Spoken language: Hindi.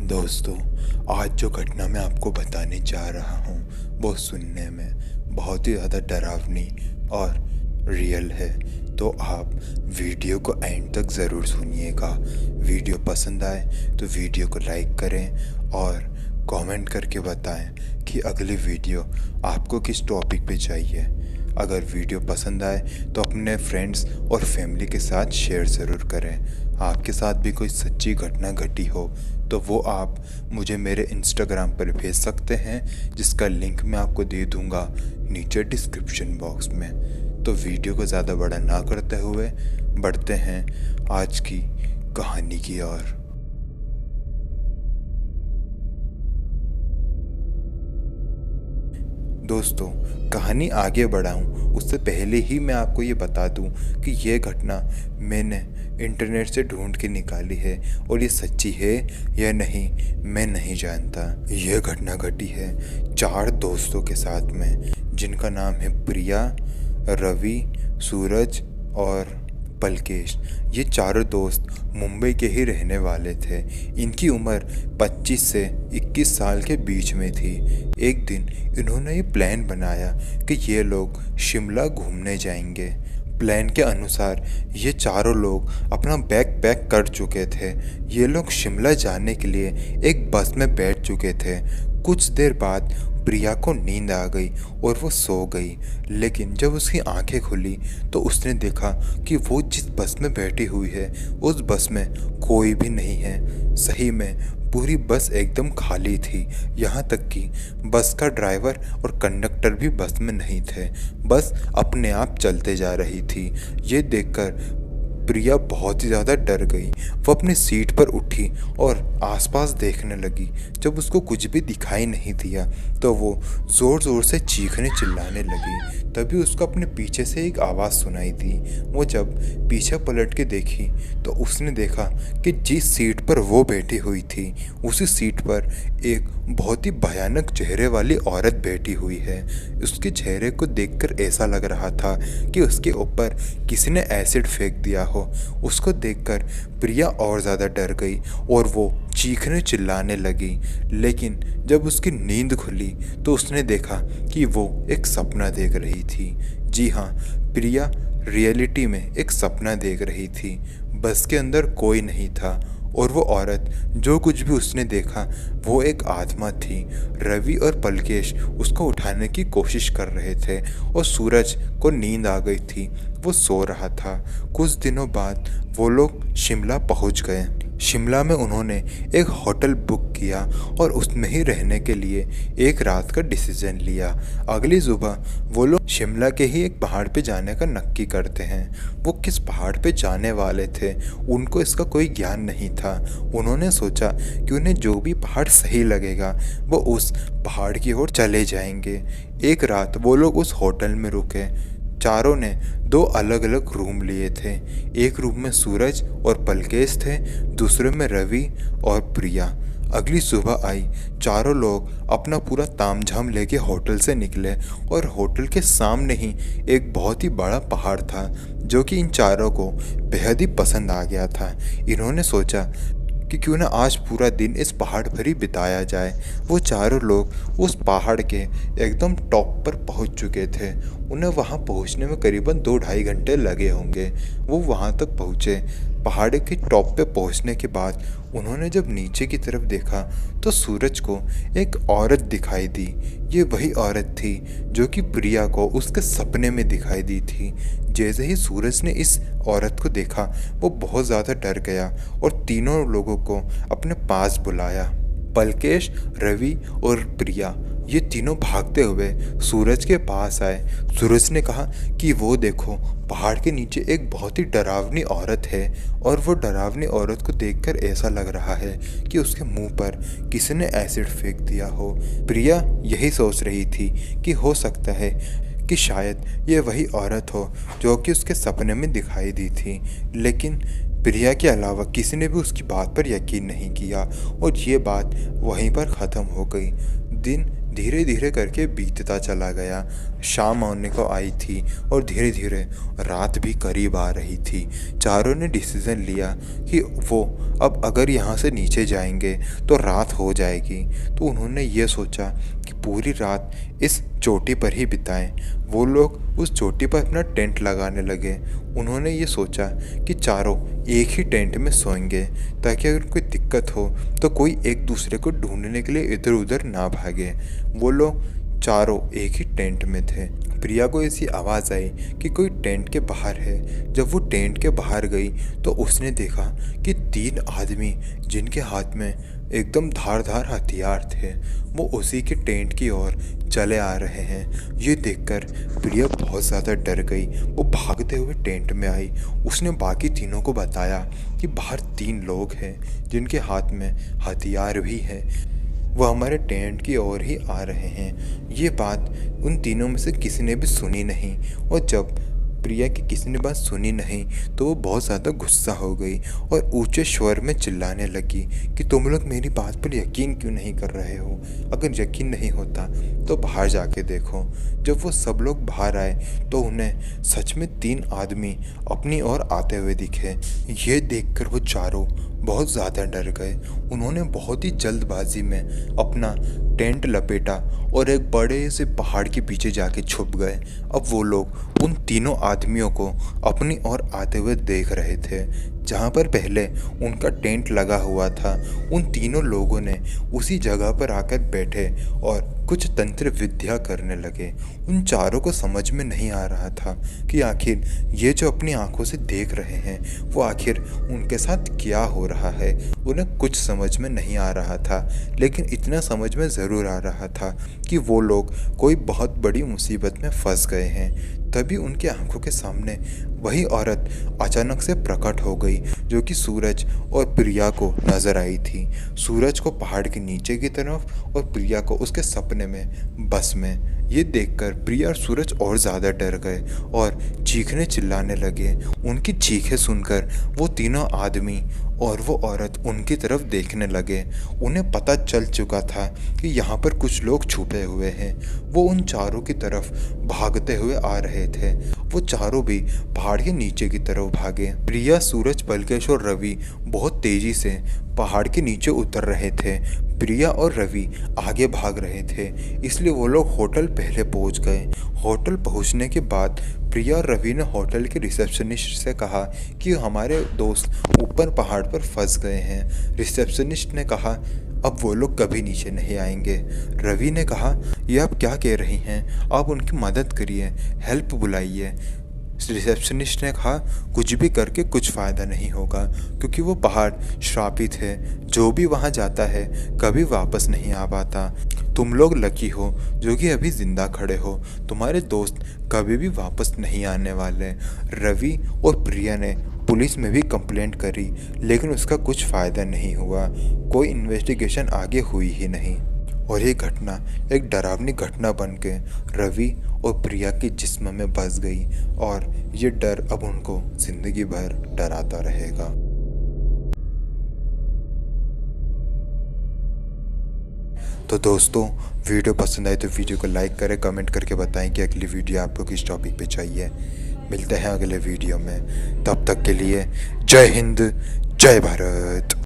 दोस्तों, आज जो घटना मैं आपको बताने जा रहा हूँ वो सुनने में बहुत ही ज़्यादा डरावनी और रियल है। तो आप वीडियो को एंड तक ज़रूर सुनिएगा। वीडियो पसंद आए तो वीडियो को लाइक करें और कमेंट करके बताएं कि अगली वीडियो आपको किस टॉपिक पे चाहिए। अगर वीडियो पसंद आए तो अपने फ्रेंड्स और फैमिली के साथ शेयर ज़रूर करें। आपके साथ भी कोई सच्ची घटना घटी हो तो वो आप मुझे मेरे इंस्टाग्राम पर भेज सकते हैं, जिसका लिंक मैं आपको दे दूंगा नीचे डिस्क्रिप्शन बॉक्स में। तो वीडियो को ज़्यादा बड़ा ना करते हुए बढ़ते हैं आज की कहानी की ओर। दोस्तों, कहानी आगे बढ़ाऊं उससे पहले ही मैं आपको ये बता दूं कि ये घटना मैंने इंटरनेट से ढूंढ के निकाली है और ये सच्ची है या नहीं मैं नहीं जानता। यह घटना घटी है 4 दोस्तों के साथ में, जिनका नाम है प्रिया, रवि, सूरज और पलकेश। ये चारों दोस्त मुंबई के ही रहने वाले थे। इनकी उम्र 25 से 21 साल के बीच में थी। एक दिन इन्होंने ये प्लान बनाया कि ये लोग शिमला घूमने जाएंगे। प्लान के अनुसार ये चारों लोग अपना बैग पैक कर चुके थे। ये लोग शिमला जाने के लिए एक बस में बैठ चुके थे। कुछ देर बाद प्रिया को नींद आ गई और वो सो गई। लेकिन जब उसकी आंखें खुली तो उसने देखा कि वो जिस बस में बैठी हुई है उस बस में कोई भी नहीं है। सही में पूरी बस एकदम खाली थी। यहाँ तक कि बस का ड्राइवर और कंडक्टर भी बस में नहीं थे। बस अपने आप चलते जा रही थी। ये देखकर प्रिया बहुत ही ज़्यादा डर गई। वो अपनी सीट पर उठी और आसपास देखने लगी। जब उसको कुछ भी दिखाई नहीं दिया तो वो ज़ोर ज़ोर से चीखने चिल्लाने लगी। तभी उसको अपने पीछे से एक आवाज़ सुनाई दी। वो जब पीछे पलट के देखी तो उसने देखा कि जिस सीट पर वो बैठी हुई थी उसी सीट पर एक बहुत ही भयानक चेहरे वाली औरत बैठी हुई है। उसके चेहरे को देखकर ऐसा लग रहा था कि उसके ऊपर किसी ने एसिड फेंक दिया हो। उसको देखकर प्रिया और ज़्यादा डर गई और वो चीखने चिल्लाने लगी। लेकिन जब उसकी नींद खुली तो उसने देखा कि वो एक सपना देख रही थी। जी हाँ, प्रिया रियलिटी में एक सपना देख रही थी। बस के अंदर कोई नहीं था और वो औरत जो कुछ भी उसने देखा वो एक आत्मा थी। रवि और पलकेश उसको उठाने की कोशिश कर रहे थे और सूरज को नींद आ गई थी, वो सो रहा था। कुछ दिनों बाद वो लोग शिमला पहुंच गए। शिमला में उन्होंने एक होटल बुक किया और उसमें ही रहने के लिए एक रात का डिसीजन लिया। अगली सुबह वो लोग शिमला के ही एक पहाड़ पे जाने का नक्की करते हैं। वो किस पहाड़ पे जाने वाले थे उनको इसका कोई ज्ञान नहीं था। उन्होंने सोचा कि उन्हें जो भी पहाड़ सही लगेगा वो उस पहाड़ की ओर चले जाएंगे। एक रात वो लोग उस होटल में रुके। चारों ने 2 अलग अलग रूम लिए थे। एक रूम में सूरज और पलकेश थे, दूसरे में रवि और प्रिया। अगली सुबह आई, चारों लोग अपना पूरा तामझाम लेके होटल से निकले और होटल के सामने ही एक बहुत ही बड़ा पहाड़ था जो कि इन चारों को बेहद ही पसंद आ गया था। इन्होंने सोचा कि क्यों ना आज पूरा दिन इस पहाड़ पर ही बिताया जाए। वो चारों लोग उस पहाड़ के एकदम टॉप पर पहुंच चुके थे। उन्हें वहां पहुंचने में करीबन 2-2.5 घंटे लगे होंगे। वो वहां तक पहुंचे। पहाड़ के टॉप पे पहुंचने के बाद उन्होंने जब नीचे की तरफ देखा तो सूरज को एक औरत दिखाई दी। ये वही औरत थी जो कि प्रिया को उसके सपने में दिखाई दी थी। जैसे ही सूरज ने इस औरत को देखा वो बहुत ज़्यादा डर गया और तीनों लोगों को अपने पास बुलाया। पलकेश, रवि और प्रिया ये तीनों भागते हुए सूरज के पास आए। सूरज ने कहा कि वो देखो, पहाड़ के नीचे एक बहुत ही डरावनी औरत है और वो डरावनी औरत को देखकर ऐसा लग रहा है कि उसके मुंह पर किसी ने एसिड फेंक दिया हो। प्रिया यही सोच रही थी कि हो सकता है कि शायद ये वही औरत हो जो कि उसके सपने में दिखाई दी थी। लेकिन प्रिया के अलावा किसी ने भी उसकी बात पर यकीन नहीं किया और ये बात वहीं पर ख़त्म हो गई। दिन धीरे धीरे करके बीतता चला गया। शाम होने को आई थी और धीरे धीरे रात भी करीब आ रही थी। चारों ने डिसीज़न लिया कि वो अब अगर यहाँ से नीचे जाएंगे तो रात हो जाएगी। तो उन्होंने ये सोचा कि पूरी रात इस चोटी पर ही बिताएं। वो लोग उस चोटी पर अपना टेंट लगाने लगे। उन्होंने ये सोचा कि चारों एक ही टेंट में सोएंगे ताकि अगर कोई दिक्कत हो तो कोई एक दूसरे को ढूंढने के लिए इधर उधर ना भागे। वो लोग चारों एक ही टेंट में थे। प्रिया को ऐसी आवाज़ आई कि कोई टेंट के बाहर है। जब वो टेंट के बाहर गई तो उसने देखा कि 3 आदमी जिनके हाथ में एकदम धारदार हथियार थे वो उसी के टेंट की ओर चले आ रहे हैं। ये देखकर प्रिया बहुत ज़्यादा डर गई। वो भागते हुए टेंट में आई। उसने बाकी तीनों को बताया कि बाहर 3 लोग हैं जिनके हाथ में हथियार भी है, वो हमारे टेंट की ओर ही आ रहे हैं। ये बात उन तीनों में से किसी ने भी सुनी नहीं। और जब प्रिया की किसी ने बात सुनी नहीं तो वो बहुत ज़्यादा गुस्सा हो गई और ऊंचे स्वर में चिल्लाने लगी कि तुम लोग मेरी बात पर यकीन क्यों नहीं कर रहे हो? अगर यकीन नहीं होता तो बाहर जाके देखो। जब वो सब लोग बाहर आए तो उन्हें सच में 3 आदमी अपनी ओर आते हुए दिखे। ये देखकर वो चारों बहुत ज़्यादा डर गए। उन्होंने बहुत ही जल्दबाजी में अपना टेंट लपेटा और एक बड़े से पहाड़ के पीछे जाके छुप गए। अब वो लोग उन तीनों आदमियों को अपनी ओर आते हुए देख रहे थे। जहाँ पर पहले उनका टेंट लगा हुआ था, उन तीनों लोगों ने उसी जगह पर आकर बैठे और कुछ तंत्र विद्या करने लगे। उन चारों को समझ में नहीं आ रहा था कि आखिर ये जो अपनी आंखों से देख रहे हैं वो आखिर उनके साथ क्या हो रहा है। उन्हें कुछ समझ में नहीं आ रहा था, लेकिन इतना समझ में ज़रूर आ रहा था कि वो लोग कोई बहुत बड़ी मुसीबत में फंस गए हैं। तभी उनकी आंखों के सामने वही औरत अचानक से प्रकट हो गई जो कि सूरज और प्रिया को नजर आई थी। सूरज को पहाड़ के नीचे की तरफ और प्रिया को उसके सपने में बस में। ये देखकर प्रिया और सूरज और ज़्यादा डर गए और चीखने चिल्लाने लगे। उनकी चीखें सुनकर वो तीनों आदमी और वो औरत उनकी तरफ देखने लगे। उन्हें पता चल चुका था कि यहाँ पर कुछ लोग छुपे हुए हैं। वो उन चारों की तरफ भागते हुए आ रहे थे। वो चारों भी पहाड़ के नीचे की तरफ भागे। प्रिया, सूरज, पलकेश और रवि बहुत तेजी से पहाड़ के नीचे उतर रहे थे। प्रिया और रवि आगे भाग रहे थे, इसलिए वो लोग होटल पहले पहुंच गए। होटल पहुंचने के बाद प्रिया और रवि ने होटल के रिसेप्शनिस्ट से कहा कि हमारे दोस्त ऊपर पहाड़ पर फंस गए हैं। रिसेप्शनिस्ट ने कहा अब वो लोग कभी नीचे नहीं आएंगे। रवि ने कहा ये आप क्या कह रही हैं? आप उनकी मदद करिए, हेल्प बुलाइए। रिसेप्शनिस्ट ने कहा कुछ भी करके कुछ फ़ायदा नहीं होगा क्योंकि वो पहाड़ श्रापित है। जो भी वहाँ जाता है कभी वापस नहीं आ पाता। तुम लोग लकी हो जो कि अभी ज़िंदा खड़े हो। तुम्हारे दोस्त कभी भी वापस नहीं आने वाले। रवि और प्रिया ने पुलिस में भी कंप्लेंट करी लेकिन उसका कुछ फ़ायदा नहीं हुआ। कोई इन्वेस्टिगेशन आगे हुई ही नहीं और ये घटना एक डरावनी घटना बन के रवि और प्रिया के जिस्म में बस गई और ये डर अब उनको ज़िंदगी भर डराता रहेगा। तो दोस्तों, वीडियो पसंद आए तो वीडियो को लाइक करें, कमेंट करके बताएं कि अगली वीडियो आपको किस टॉपिक पे चाहिए। मिलते हैं अगले वीडियो में, तब तक के लिए जय हिंद, जय भारत।